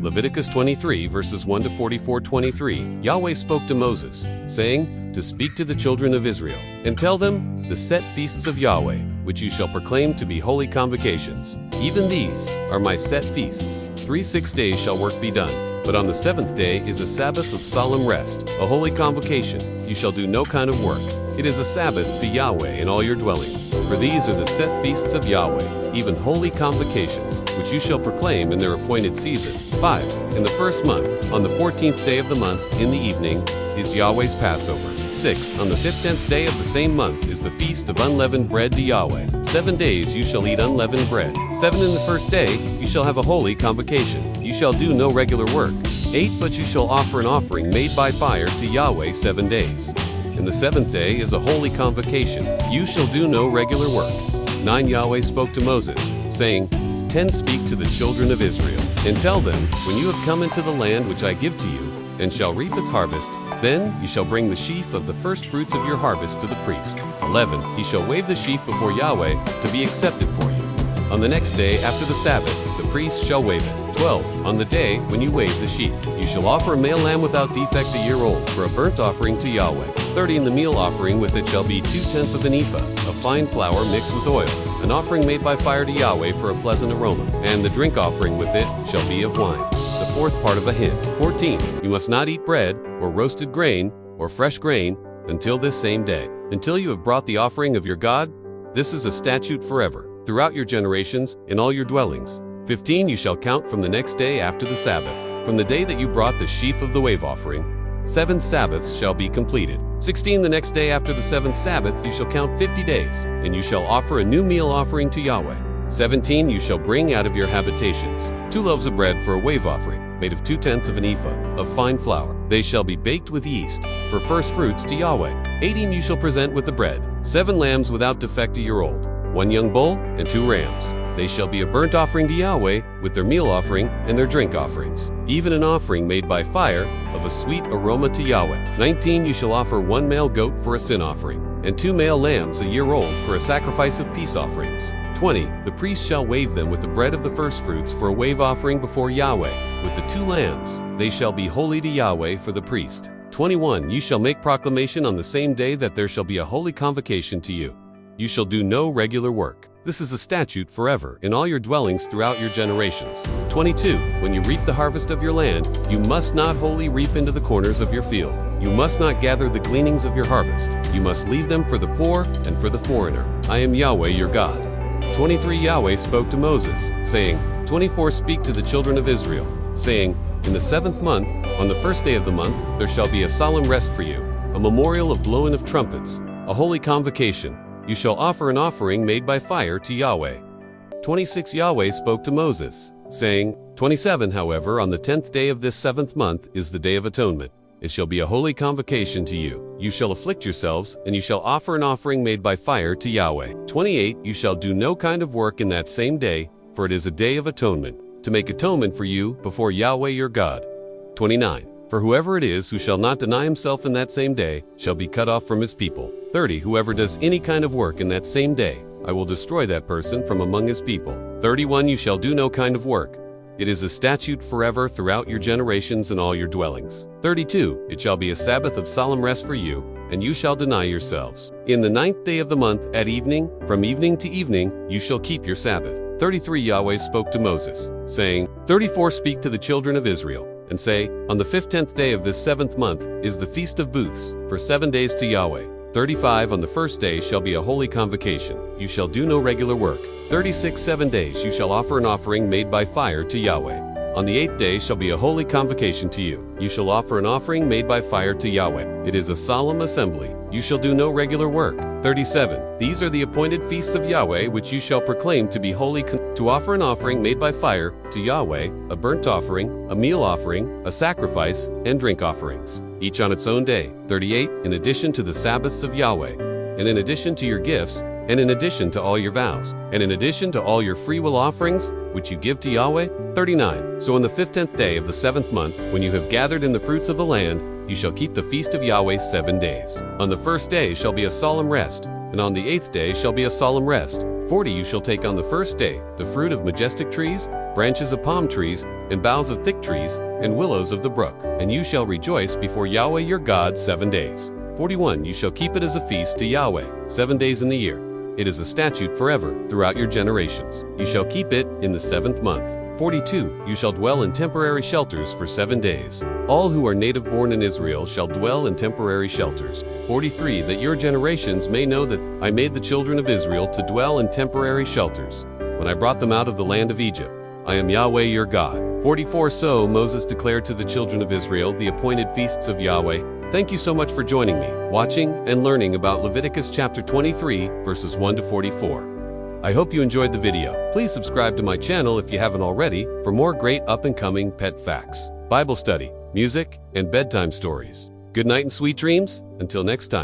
Leviticus 23 verses 1 to 44:23, Yahweh spoke to Moses, saying, to speak to the children of Israel, and tell them the set feasts of Yahweh, which you shall proclaim to be holy convocations. Even these are my set feasts. 6 days shall work be done, but on the 7th day is a Sabbath of solemn rest, a holy convocation. You shall do no kind of work. It is a Sabbath to Yahweh in all your dwellings. For these are the set feasts of Yahweh, even holy convocations, which you shall proclaim in their appointed season. 5. In the first month, on the 14th day of the month, in the evening, is Yahweh's Passover. 6. On the 15th day of the same month is the feast of unleavened bread to Yahweh. 7 days you shall eat unleavened bread. 7. In the first day you shall have a holy convocation. You shall do no regular work. 8. But you shall offer an offering made by fire to Yahweh 7 days. And the 7th day is a holy convocation. You shall do no regular work. 9. Yahweh spoke to Moses, saying, 10. Speak to the children of Israel, and tell them, when you have come into the land which I give to you, and shall reap its harvest, then you shall bring the sheaf of the first fruits of your harvest to the priest. 11. He shall wave the sheaf before Yahweh to be accepted for you. On the next day after the Sabbath, the priest shall wave it. 12. On the day when you wave the sheaf, you shall offer a male lamb without defect a year old for a burnt offering to Yahweh. 30. And the meal offering with it shall be 2/10 of an ephah of fine flour mixed with oil, an offering made by fire to Yahweh for a pleasant aroma. And the drink offering with it shall be of wine, the 4th part of a hin. 14. You must not eat bread, or roasted grain, or fresh grain, until this same day, until you have brought the offering of your God. This is a statute forever, throughout your generations, in all your dwellings. 15. You shall count from the next day after the Sabbath, from the day that you brought the sheaf of the wave offering. 7 Sabbaths shall be completed. 16. The next day after the 7th Sabbath you shall count 50 days, and you shall offer a new meal offering to Yahweh. 17. You shall bring out of your habitations 2 loaves of bread for a wave offering, made of 2/10 of an ephah of fine flour. They shall be baked with yeast, for first fruits to Yahweh. 18. You shall present with the bread 7 lambs without defect a year old, 1 young bull, and 2 rams. They shall be a burnt offering to Yahweh, with their meal offering and their drink offerings, even an offering made by fire, of a sweet aroma to Yahweh. 19. You shall offer 1 male goat for a sin offering, and 2 male lambs a year old for a sacrifice of peace offerings. 20. The priest shall wave them with the bread of the firstfruits for a wave offering before Yahweh, with the 2 lambs. They shall be holy to Yahweh for the priest. 21. You shall make proclamation on the same day that there shall be a holy convocation to you. You shall do no regular work. This is a statute forever in all your dwellings throughout your generations. 22. When you reap the harvest of your land, you must not wholly reap into the corners of your field. You must not gather the gleanings of your harvest. You must leave them for the poor and for the foreigner. I am Yahweh your God. 23. Yahweh spoke to Moses, saying, 24. Speak to the children of Israel, saying, in the 7th month, on the 1st day of the month, there shall be a solemn rest for you, a memorial of blowing of trumpets, a holy convocation. You shall offer an offering made by fire to Yahweh. 26. Yahweh spoke to Moses, saying, 27. However, on the 10th day of this 7th month is the Day of Atonement. It shall be a holy convocation to you. You shall afflict yourselves, and you shall offer an offering made by fire to Yahweh. 28. You shall do no kind of work in that same day, for it is a day of atonement, to make atonement for you before Yahweh your God. 29. For whoever it is who shall not deny himself in that same day shall be cut off from his people. 30. Whoever does any kind of work in that same day, I will destroy that person from among his people. 31. You shall do no kind of work. It is a statute forever throughout your generations in all your dwellings. 32. It shall be a Sabbath of solemn rest for you, and you shall deny yourselves. In the 9th day of the month at evening, from evening to evening, you shall keep your Sabbath. 33. Yahweh spoke to Moses, saying, 34. Speak to the children of Israel, and say, on the 15th day of this 7th month is the Feast of Booths, for 7 days to Yahweh. 35. On the 1st day shall be a holy convocation. You shall do no regular work. 36. 7 days you shall offer an offering made by fire to Yahweh. On the 8th day shall be a holy convocation to you. You shall offer an offering made by fire to Yahweh. It is a solemn assembly. You shall do no regular work. 37. These are the appointed feasts of Yahweh which you shall proclaim to be holy, to offer an offering made by fire to Yahweh, a burnt offering, a meal offering, a sacrifice, and drink offerings, each on its own day. 38. In addition to the Sabbaths of Yahweh, and in addition to your gifts, and in addition to all your vows, and in addition to all your freewill offerings, which you give to Yahweh. 39. So on the 15th day of the 7th month, when you have gathered in the fruits of the land, you shall keep the feast of Yahweh 7 days. On the 1st day shall be a solemn rest, and on the 8th day shall be a solemn rest. 40. You shall take on the 1st day the fruit of majestic trees, branches of palm trees, and boughs of thick trees, and willows of the brook. And you shall rejoice before Yahweh your God 7 days. 41. You shall keep it as a feast to Yahweh 7 days in the year. It is a statute forever throughout your generations. You shall keep it in the 7th month. 42. You shall dwell in temporary shelters for 7 days. All who are native born in Israel shall dwell in temporary shelters. 43. That your generations may know that I made the children of Israel to dwell in temporary shelters when I brought them out of the land of Egypt. I am Yahweh your God. 44. So Moses declared to the children of Israel the appointed feasts of Yahweh. Thank you so much for joining me, watching, and learning about Leviticus chapter 23, verses 1 to 44. I hope you enjoyed the video. Please subscribe to my channel if you haven't already for more great up-and-coming pet facts, Bible study, music, and bedtime stories. Good night and sweet dreams. Until next time.